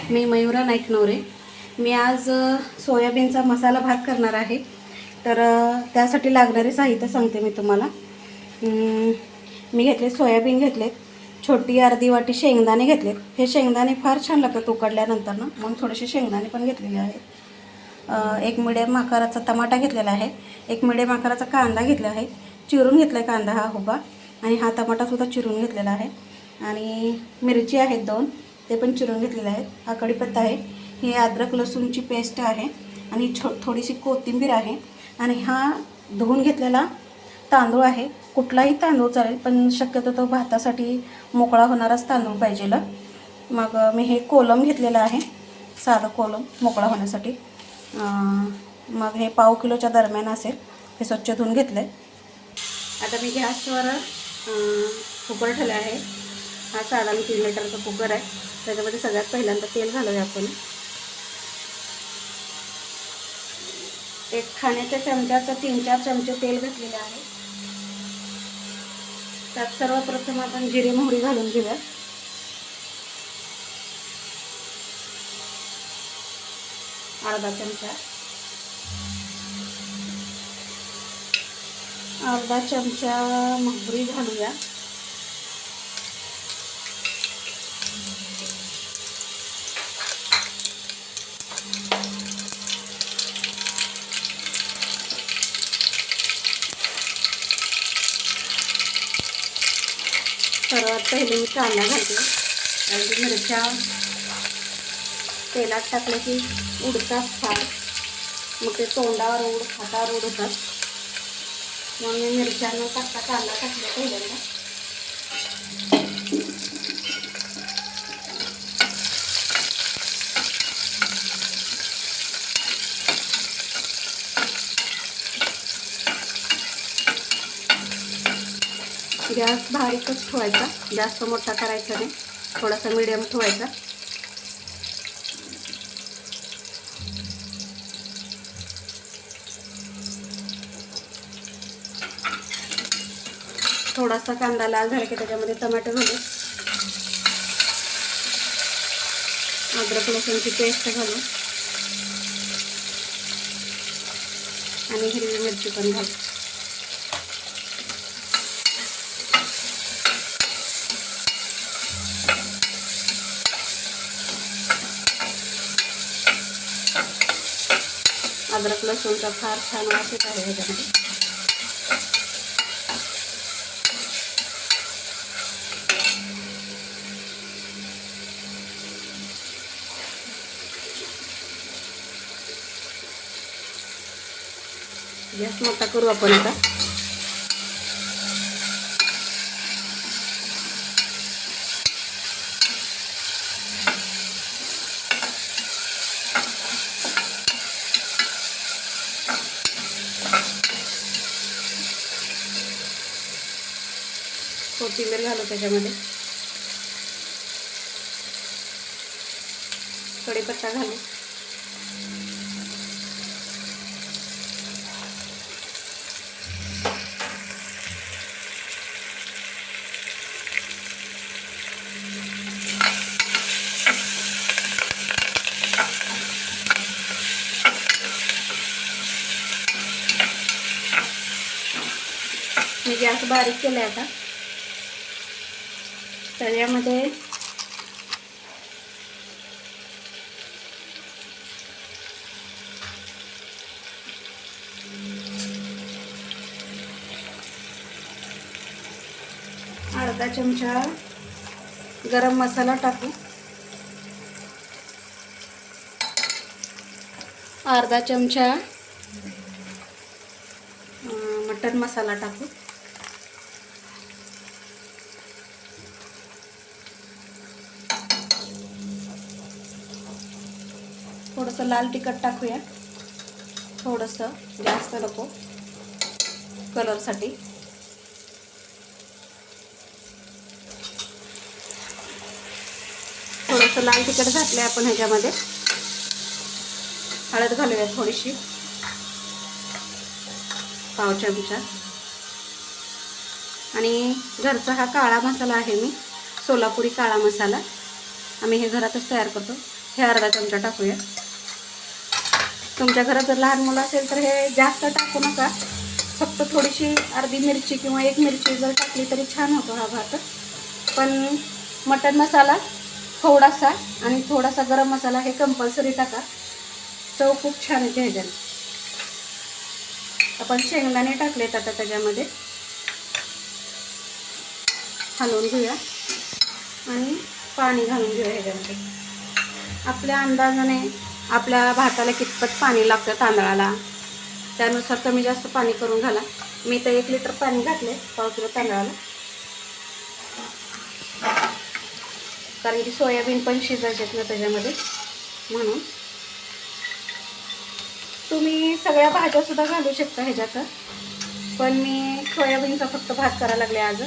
मी मयुरा नाईकनवरे. मी आज सोयाबीनचा मसाला भात करणार आहे. तर त्यासाठी लागणारे साहित्य सांगते मी तुम्हाला. मी घेतले सोयाबीन घेतले, छोटी अर्धी वाटी शेंगदाणे घेतले. हे शेंगदाणे फार छान लागतात उकडल्यानंतर ना, म्हणून थोडेसे शेंगदाणे पण घेतलेले आहेत. एक मिडियम आकाराचा टमाटा घेतलेला आहे. एक मिडियम आकाराचा कांदा घेतला आहे, चिरून घेतला आहे कांदा हा उभा, आणि हा टमाटासुद्धा चिरून घेतलेला आहे. आणि मिरची आहेत 2, ते पण चिरून घेतलेले आहेत. हा कढीपत्ता आहे, ही अद्रक लसूणची पेस्ट आहे, आणि थोडीशी कोथिंबीर आहे. आणि हा धुवून घेतलेला तांदूळ आहे. कुठलाही तांदूळ चालेल, पण शक्यतो तो भातासाठी मोकळा होणाराच तांदूळ पाहिजे. मग मी हे कोलम घेतलेलं आहे, साधं कोलम मोकळा होण्यासाठी. मग हे पाव किलोच्या दरम्यान असेल. हे स्वच्छ धुवून घेतलं आहे. आता मी गॅसवर कुकर ठेवला आहे. हा 3.5 लिटरचा कुकर आहे. त्याच्यामध्ये सगळ्यात पहिल्यांदा तेल घालूया आपण. एक खाण्याच्या चमच्याचं 3-4 चमचे तेल घातलेले आहे. त्यात सर्वप्रथम आपण जिरे मोहरी घालून घेऊया. अर्धा चमचा मोहरी घालूया. सर्वात पहिले मी कांदा घालते. आणि मिरच्या तेलात टाकले की उडतात फार, मग ते तोंडावर हातावर उडतात. म्हणून मी मिरच्या न टाकता कांदा टाकला पहिल्यांदा. गॅस बारीकच ठेवायचा, जास्त मोठा करायचा नाही, थोडासा मीडियम ठेवायचा. थोडासा कांदा लाल झाला की त्याच्यामध्ये टमाटर घालू, अद्रक लसूणची पेस्ट घालू, आणि हिरवी मिरची पण घालू. अद्रक लसूणचा फार छान वास येत आहे ह्याच्यामध्ये. गॅस मोठा करू आपण आता. कोथिंबीर घालू त्याच्यामध्ये, कढीपत्ता घालू, मी गॅस बारीक केला आता. त्याच्यामध्ये अर्धा चमचा गरम मसाला टाकू, अर्धा चमचा मटन मसाला टाकू, थोडंसं लाल तिखट टाकूया, थोडंसं, जास्त नको, कलरसाठी. थोडंसं लाल तिखट घातलं आपण ह्याच्यामध्ये. हळद घालूया थोडीशी, पाव चमचा. आणि घरचा हा काळा मसाला आहे, मी सोलापुरी काळा मसाला, आम्ही हे घरातच तयार करतो. हे अर्धा चमचा टाकूया. तुमच्या घरात जर लहान मुलं असेल तर हे जास्त टाकू नका, फक्त थोडीशी अर्धी मिरची किंवा एक मिरची जर टाकली तरी छान होतो हा भात. पण मटण मसाला थोडासा आणि थोडासा गरम मसाला हे कंपल्सरी टाका, चव खूप छान येते ह्याच्याने. आपण शेंगदाणे टाकलेत आता त्याच्यामध्ये, हलवून घेऊया आणि पाणी घालून घेऊया ह्याच्यामध्ये. आपल्या अंदाजाने आपल्या भाताला कितपत पाणी लागतं तांदळाला त्यानुसार कमी जास्त पाणी करून घाला. मी तर 1 लिटर पाणी घातले 1/4 किलो तांदळाला, कारण की सोयाबीन पण शिजायचे ना त्याच्यामध्ये, म्हणून. तुम्ही सगळ्या भाज्या सुद्धा घालू शकता ह्याच्यात, पण मी सोयाबीनचा फक्त भात करायला लागले आज,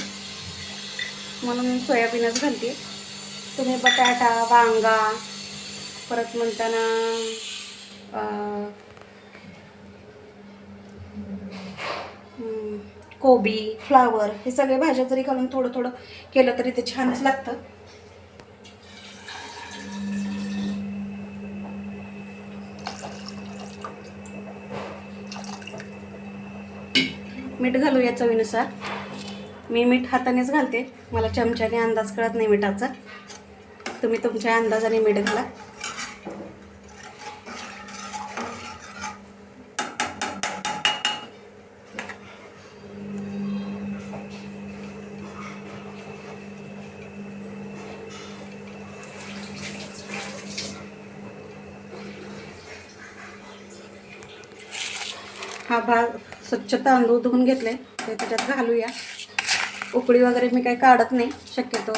म्हणून सोयाबीनच घालते. तुम्ही बटाटा, वांगा, परत म्हणताना कोबी, फ्लावर हे सगळे भाज्या जरी घालून थोडं थोडं केलं तरी ते छानच लागतं. मीठ घालूया चवीनुसार. मी मीठ हातानेच घालते, मला चमच्याने अंदाज कळत नाही मिठाचा. तुम्ही तुमच्या अंदाजाने मीठ घाला. हा भात स्वच्छ तांदूळ धुवून घेतले ते त्याच्यात घालूया. उकळी वगैरे मी काही काढत नाही शक्यतो.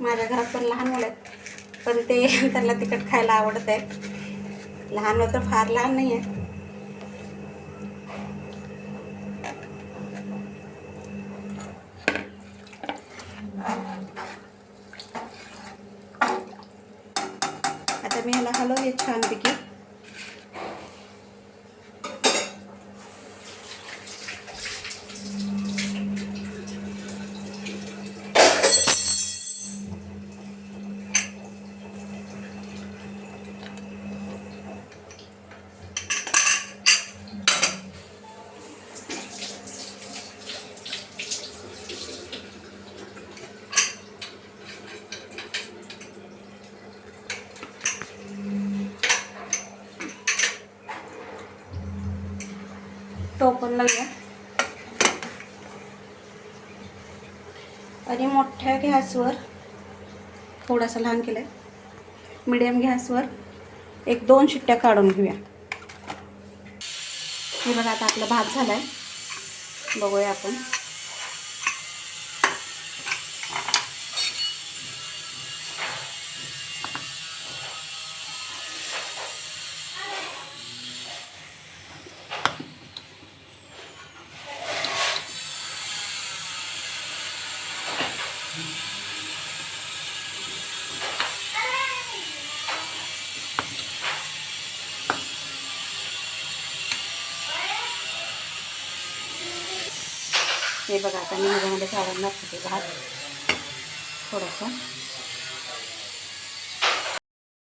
माझ्या घरात पण लहान मुलं आहेत, पण ते त्यांना तिखट खायला आवडत आहे. लहान तर फार लहान नाही आहे. आता मी ह्याला हलवते छानपैकी. टोपण लावूया आणि मोठ्या गॅसवर, थोडासा लहान केलं आहे, मीडियम गॅसवर 1-2 शिट्ट्या काढून घेऊया. हे बघा आता आपला भात झाला आहे, बघूया आपण. हे बघा आता मी ह्याच्यामध्ये काढून दाखवते भात थोडासा.